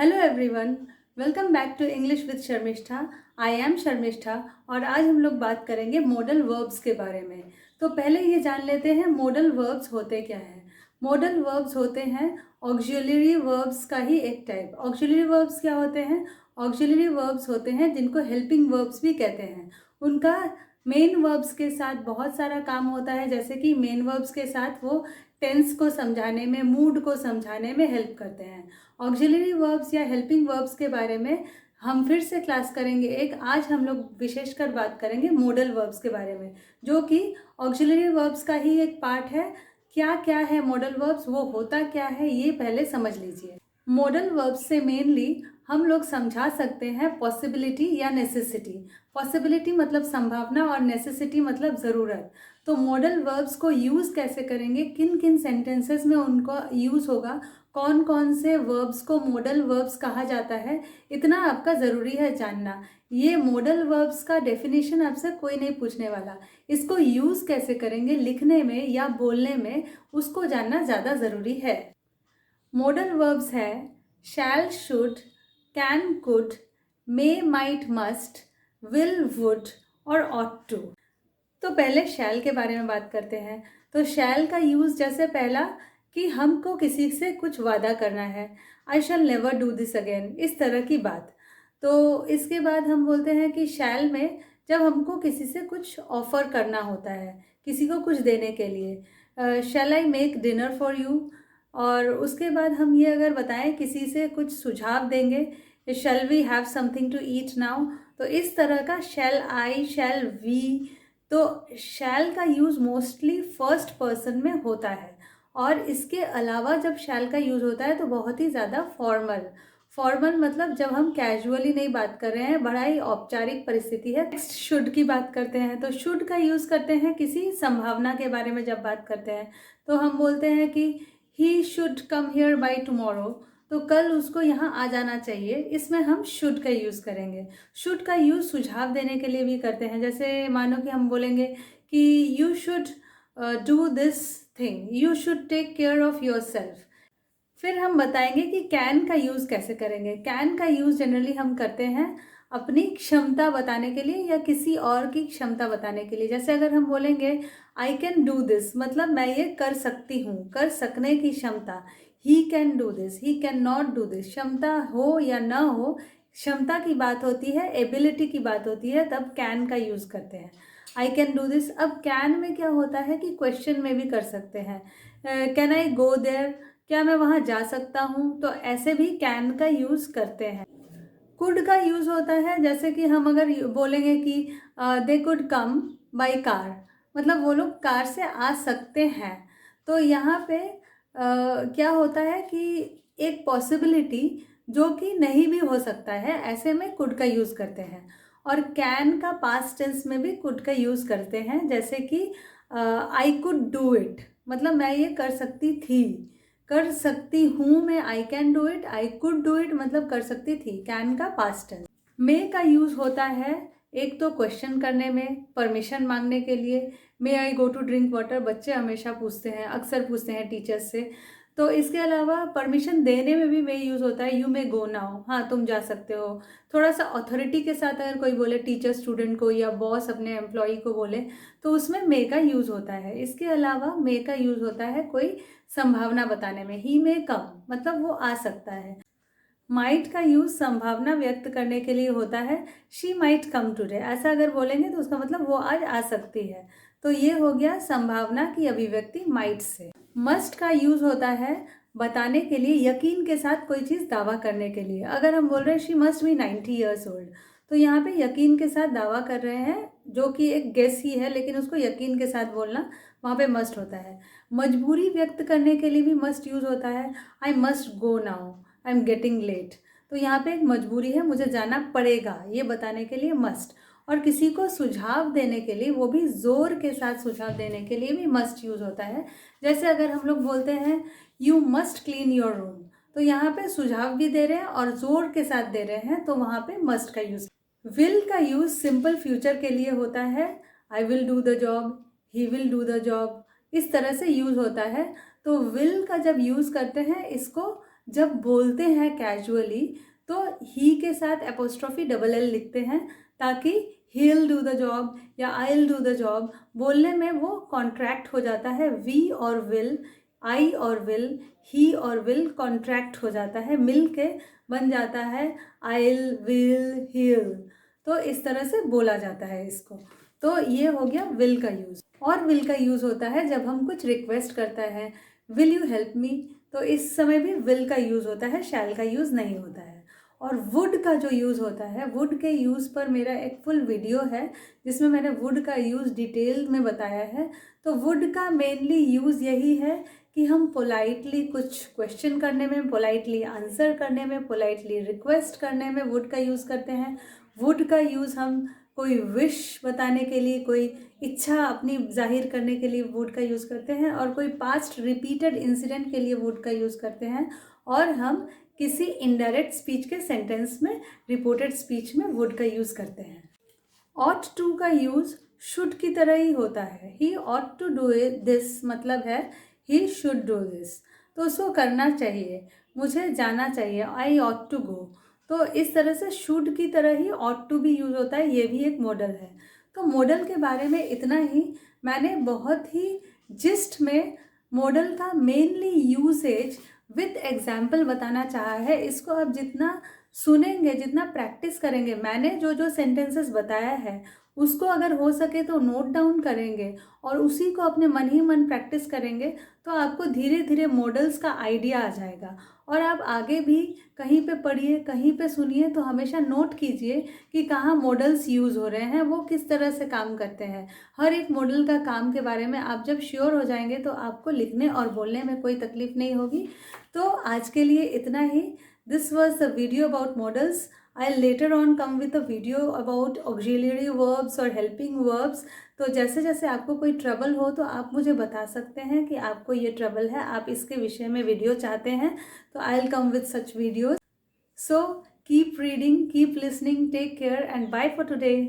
Hello everyone, welcome back to English with Sharmishtha. I am Sharmishtha और आज हम लोग बात करेंगे मॉडल वर्ब्स के बारे में। तो पहले ये जान लेते हैं मॉडल वर्ब्स होते क्या हैं। मॉडल वर्ब्स होते हैं ऑक्सिलरी वर्ब्स का ही एक टाइप। ऑक्सिलरी वर्ब्स क्या होते हैं? ऑक्सिलरी वर्ब्स होते हैं जिनको हेल्पिंग वर्ब्स भी कहते हैं। उनका मेन वर्ब्स के साथ बहुत सारा काम होता है, जैसे कि मेन वर्ब्स के साथ वो टेंस को समझाने में, मूड को समझाने में हेल्प करते हैं। ऑक्सिलरी वर्ब्स या हेल्पिंग वर्ब्स के बारे में हम फिर से क्लास करेंगे एक। आज हम लोग विशेषकर बात करेंगे मॉडल वर्ब्स के बारे में, जो कि ऑक्सिलरी वर्ब्स का ही एक पार्ट है। क्या क्या है मॉडल वर्ब्स, वो होता क्या है, ये पहले समझ लीजिए। मॉडल वर्ब्स से मेनली हम लोग समझा सकते हैं पॉसिबिलिटी या नेसेसिटी। पॉसिबिलिटी मतलब संभावना और नेसेसिटी मतलब ज़रूरत। तो मॉडल वर्ब्स को यूज़ कैसे करेंगे, किन किन सेंटेंसेस में उनको यूज़ होगा, कौन कौन से वर्ब्स को मॉडल वर्ब्स कहा जाता है, इतना आपका ज़रूरी है जानना। ये मॉडल वर्ब्स का डेफिनेशन आपसे कोई नहीं पूछने वाला। इसको यूज़ कैसे करेंगे लिखने में या बोलने में, उसको जानना ज़्यादा ज़रूरी है। मॉडल वर्ब्स है shall, should, can, could, may, might, must, will, would और ऑट टू। तो पहले शैल के बारे में बात करते हैं। तो शैल का यूज़ जैसे पहला कि हमको किसी से कुछ वादा करना है, I shall never do this again, इस तरह की बात। तो इसके बाद हम बोलते हैं कि शैल में जब हमको किसी से कुछ ऑफ़र करना होता है, किसी को कुछ देने के लिए, shall I make dinner for you. और उसके बाद हम ये अगर बताएं किसी से कुछ सुझाव देंगे, shall we have something to eat now. तो इस तरह का शैल आई, शैल वी। तो शैल का यूज़ मोस्टली फर्स्ट पर्सन में होता है। और इसके अलावा जब शैल का यूज़ होता है तो बहुत ही ज़्यादा फॉर्मल। फॉर्मल मतलब जब हम कैजुअली नहीं बात कर रहे हैं, बड़ा ही औपचारिक परिस्थिति है। नेक्स्ट शुड की बात करते हैं। तो शुड का यूज़ करते हैं किसी संभावना के बारे में जब बात करते हैं। तो हम बोलते हैं कि he should come here by tomorrow. तो कल उसको यहाँ आ जाना चाहिए, इसमें हम शुड का यूज़ करेंगे। शुड का यूज़ सुझाव देने के लिए भी करते हैं। जैसे मानो कि हम बोलेंगे कि you should do this thing, you should take care of yourself. फिर हम बताएंगे कि कैन का यूज़ कैसे करेंगे। कैन का यूज़ जनरली हम करते हैं अपनी क्षमता बताने के लिए या किसी और की क्षमता बताने के लिए। जैसे अगर हम बोलेंगे आई कैन डू दिस, मतलब मैं ये कर सकती हूँ, कर सकने की क्षमता। He can do this, he can not do this, क्षमता हो या ना हो, क्षमता की बात होती है, एबिलिटी की बात होती है, तब कैन का यूज़ करते हैं। I can do this. अब कैन में क्या होता है कि क्वेश्चन में भी कर सकते हैं। कैन आई गो देयर, क्या मैं वहाँ जा सकता हूँ, तो ऐसे भी कैन का यूज़ करते हैं। कुड का यूज़ होता है जैसे कि हम अगर बोलेंगे कि they could come by car, मतलब वो लोग कार से आ सकते हैं। तो यहाँ पे क्या होता है कि एक पॉसिबिलिटी जो कि नहीं भी हो सकता है, ऐसे में कुड का यूज़ करते हैं। और कैन का पास्ट टेंस में भी कुड का यूज़ करते हैं, जैसे कि आई कुड डू इट, मतलब मैं ये कर सकती थी, कर सकती हूँ मैं, I can do it, I could do it मतलब कर सकती थी, कैन का पास्ट टेंस। मे का यूज़ होता है एक तो क्वेश्चन करने में, परमिशन मांगने के लिए। मे आई गो टू ड्रिंक वाटर, बच्चे हमेशा पूछते हैं, अक्सर पूछते हैं टीचर्स से। तो इसके अलावा परमिशन देने में भी मे यूज़ होता है, यू मे गो नाउ, हाँ तुम जा सकते हो। थोड़ा सा अथॉरिटी के साथ अगर कोई बोले, टीचर स्टूडेंट को या बॉस अपने एम्प्लॉय को बोले, तो उसमें मे का यूज़ होता है। इसके अलावा मे का यूज़ होता है कोई संभावना बताने में, ही मे कम, मतलब वो आ सकता है। माइट का यूज़ संभावना व्यक्त करने के लिए होता है, शी माइट कम टुडे, ऐसा अगर बोलेंगे तो उसका मतलब वो आज आ सकती है। तो ये हो गया संभावना की अभिव्यक्ति माइट से। मस्ट का यूज़ होता है बताने के लिए, यकीन के साथ कोई चीज़ दावा करने के लिए। अगर हम बोल रहे हैं she must be 90 years old, तो यहाँ पे यकीन के साथ दावा कर रहे हैं, जो कि एक गेस ही है, लेकिन उसको यकीन के साथ बोलना, वहाँ पे मस्ट होता है। मजबूरी व्यक्त करने के लिए भी मस्ट यूज़ होता है, I must go now, I am getting late. तो यहाँ पे एक मजबूरी है, मुझे जाना पड़ेगा, ये बताने के लिए मस्ट। और किसी को सुझाव देने के लिए, वो भी ज़ोर के साथ सुझाव देने के लिए भी मस्ट यूज़ होता है। जैसे अगर हम लोग बोलते हैं you must clean your room, तो यहाँ पे सुझाव भी दे रहे हैं और ज़ोर के साथ दे रहे हैं, तो वहाँ पे मस्ट का यूज़। विल का यूज़ सिंपल फ्यूचर के लिए होता है, I will do the job, he will do the job, इस तरह से यूज़ होता है। तो विल का जब यूज़ करते हैं, इसको जब बोलते हैं कैजुअली तो ही के साथ एपोस्ट्रॉफी डबल एल लिखते हैं ताकि he'll डू द जॉब या I'll डू द जॉब बोलने में वो कॉन्ट्रैक्ट हो जाता है। वी और विल, आई और विल, ही और विल कॉन्ट्रैक्ट हो जाता है, मिल के बन जाता है I'll, will, he'll। तो इस तरह से बोला जाता है इसको। तो ये हो गया विल का यूज़। और विल का यूज़ होता है जब हम कुछ रिक्वेस्ट करते हैं, विल यू हेल्प मी, तो इस समय भी विल का यूज़ होता है, शैल का यूज़ नहीं होता है। और वुड का जो यूज़ होता है, वुड के यूज़ पर मेरा एक फुल वीडियो है जिसमें मैंने वुड का यूज़ डिटेल में बताया है। तो वुड का मेनली यूज़ यही है कि हम पोलाइटली कुछ क्वेश्चन करने में, पोलाइटली आंसर करने में, पोलाइटली रिक्वेस्ट करने में वुड का यूज़ करते हैं। वुड का यूज़ हम कोई विश बताने के लिए, कोई इच्छा अपनी जाहिर करने के लिए वुड का यूज़ करते हैं, और कोई पास्ट रिपीटेड इंसिडेंट के लिए वुड का यूज़ करते हैं। और हम किसी इनडायरेक्ट स्पीच के सेंटेंस में, रिपोर्टेड स्पीच में वुड का यूज़ करते हैं। ऑट टू का यूज़ शुड की तरह ही होता है। He ought to do this मतलब है ही शुड डू दिस, तो उसको करना चाहिए, मुझे जाना चाहिए, आई ऑट टू गो। तो इस तरह से शुड की तरह ही ऑट टू भी यूज़ होता है, ये भी एक मॉडल है। तो मॉडल के बारे में इतना ही। मैंने बहुत ही जिस्ट में मॉडल का मेनली यूसेज विथ एग्जाम्पल बताना चाहा है। इसको आप जितना सुनेंगे, जितना प्रैक्टिस करेंगे, मैंने जो जो सेंटेंसेस बताया है उसको अगर हो सके तो नोट डाउन करेंगे और उसी को अपने मन ही मन प्रैक्टिस करेंगे, तो आपको धीरे धीरे मॉडल्स का आइडिया आ जाएगा। और आप आगे भी कहीं पे पढ़िए, कहीं पे सुनिए, तो हमेशा नोट कीजिए कि कहाँ मॉडल्स यूज़ हो रहे हैं, वो किस तरह से काम करते हैं। हर एक मॉडल का काम के बारे में आप जब श्योर हो जाएंगे तो आपको लिखने और बोलने में कोई तकलीफ नहीं होगी। तो आज के लिए इतना ही। This was the video about modals. I'll later on come with a video about auxiliary verbs और helping verbs। तो जैसे जैसे आपको कोई ट्रबल हो तो आप मुझे बता सकते हैं कि आपको ये ट्रबल है, आप इसके विषय में वीडियो चाहते हैं, तो I'll come with such videos। So keep reading, keep listening, take care and bye for today।